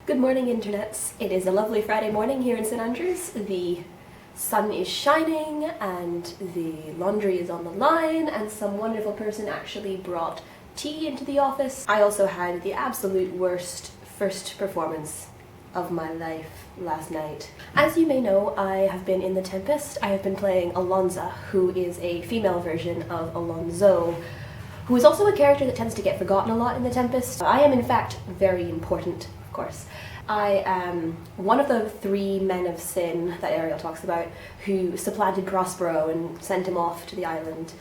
Good morning, internets. It is a lovely Friday morning here in St Andrews. The sun is shining and the laundry is on the line and some wonderful person actually brought tea into the office. I also had the absolute worst first performance of my life last night. As you may know, I have been in The Tempest. I have been playing Alonza, who is a female version of Alonzo, who is also a character that tends to get forgotten a lot in The Tempest. I am in fact very important, of course. I am one of the three men of sin that Ariel talks about who supplanted Prospero and sent him off to the island.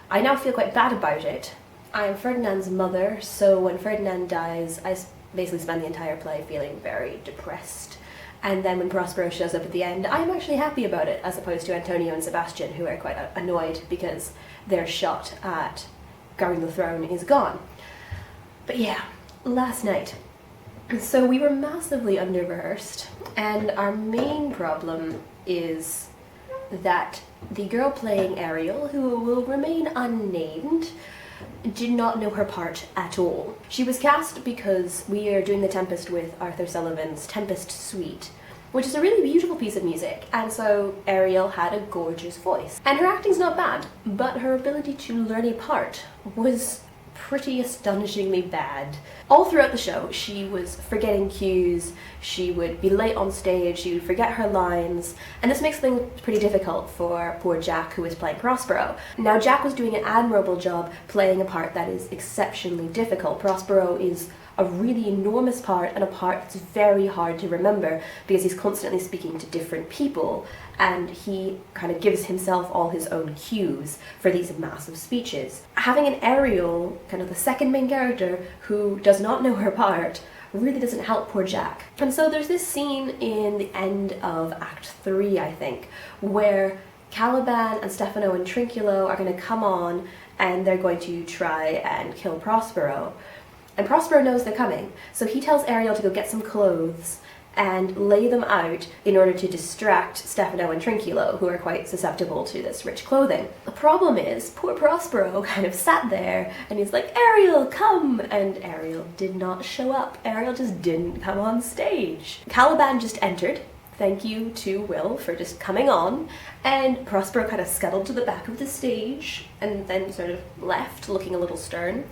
I now feel quite bad about it. I am Ferdinand's mother, so when Ferdinand dies, I basically spend the entire play feeling very depressed. And then when Prospero shows up at the end, I'm actually happy about it, as opposed to Antonio and Sebastian, who are quite annoyed because their shot at guarding the throne is gone. But yeah, last night. So we were massively under-rehearsed, and our main problem is that the girl playing Ariel, who will remain unnamed, did not know her part at all. She was cast because we are doing The Tempest with Arthur Sullivan's Tempest Suite, which is a really beautiful piece of music, and so Ariel had a gorgeous voice. And her acting's not bad, but her ability to learn a part was pretty astonishingly bad. All throughout the show, she was forgetting cues, she would be late on stage, she would forget her lines, and this makes things pretty difficult for poor Jack, who was playing Prospero. Now, Jack was doing an admirable job playing a part that is exceptionally difficult. Prospero is a really enormous part, and a part that's very hard to remember because he's constantly speaking to different people, and he kind of gives himself all his own cues for these massive speeches. Having an Ariel, kind of the second main character, who does not know her part, really doesn't help poor Jack. And so there's this scene in the end of Act 3, I think, where Caliban and Stefano and Trinculo are going to come on and they're going to try and kill Prospero. And Prospero knows they're coming, so he tells Ariel to go get some clothes and lay them out in order to distract Stefano and Trinculo, who are quite susceptible to this rich clothing. The problem is, poor Prospero kind of sat there and he's like, Ariel, come! And Ariel did not show up. Ariel just didn't come on stage. Caliban just entered. Thank you to Will for just coming on, and Prospero kind of scuttled to the back of the stage and then sort of left, looking a little stern.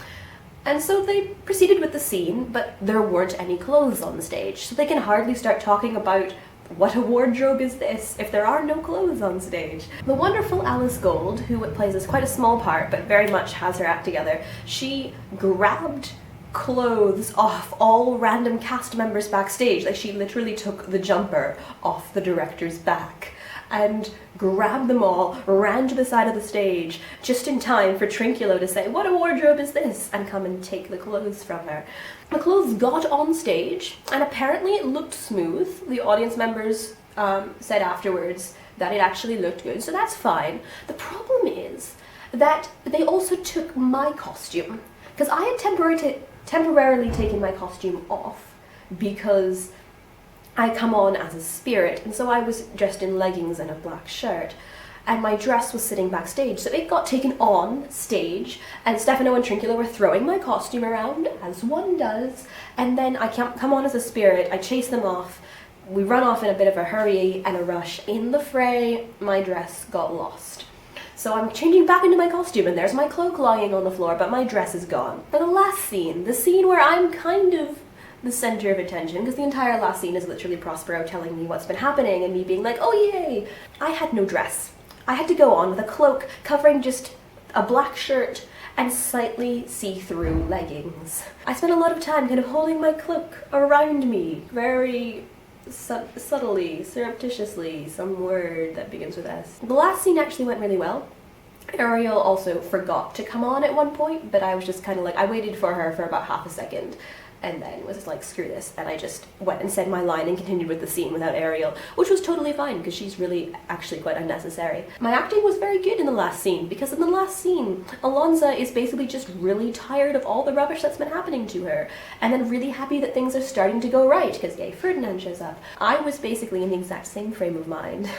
And so they proceeded with the scene, but there weren't any clothes on the stage, so they can hardly start talking about what a wardrobe is this if there are no clothes on stage. The wonderful Alice Gold, who plays as quite a small part but very much has her act together, she grabbed clothes off all random cast members backstage. Like, she literally took the jumper off the director's back and grabbed them all, ran to the side of the stage, just in time for Trinculo to say, what a wardrobe is this? And come and take the clothes from her. The clothes got on stage, and apparently it looked smooth. The audience members said afterwards that it actually looked good, so that's fine. The problem is that they also took my costume, because I had temporarily taken my costume off because I come on as a spirit, and so I was dressed in leggings and a black shirt, and my dress was sitting backstage, so it got taken on stage, and Stefano and Trinculo were throwing my costume around, as one does, and then I come on as a spirit, I chase them off, we run off in a bit of a hurry and a rush. In the fray, my dress got lost. So I'm changing back into my costume, and there's my cloak lying on the floor, but my dress is gone. For the last scene, the scene where I'm kind of the center of attention, because the entire last scene is literally Prospero telling me what's been happening and me being like, oh yay! I had no dress. I had to go on with a cloak covering just a black shirt and slightly see-through leggings. I spent a lot of time kind of holding my cloak around me, very subtly, surreptitiously, some word that begins with S. The last scene actually went really well. Ariel also forgot to come on at one point, but I was just kind of like, I waited for her for about half a second, and then was like, screw this, and I just went and said my line and continued with the scene without Ariel, which was totally fine because she's really actually quite unnecessary. My acting was very good in the last scene, because in the last scene, Alonza is basically just really tired of all the rubbish that's been happening to her, and then really happy that things are starting to go right, because yay, Ferdinand shows up. I was basically in the exact same frame of mind,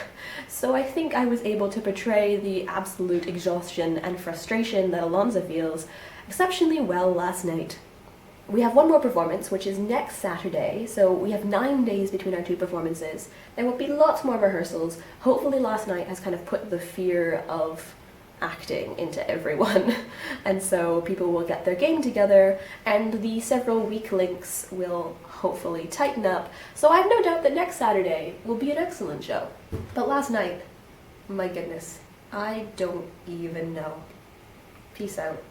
so I think I was able to portray the absolute exhaustion and frustration that Alonza feels exceptionally well last night. We have one more performance, which is next Saturday, so we have 9 days between our two performances. There will be lots more rehearsals. Hopefully last night has kind of put the fear of acting into everyone, and so people will get their game together, and the several weak links will hopefully tighten up. So I have no doubt that next Saturday will be an excellent show. But last night, my goodness, I don't even know. Peace out.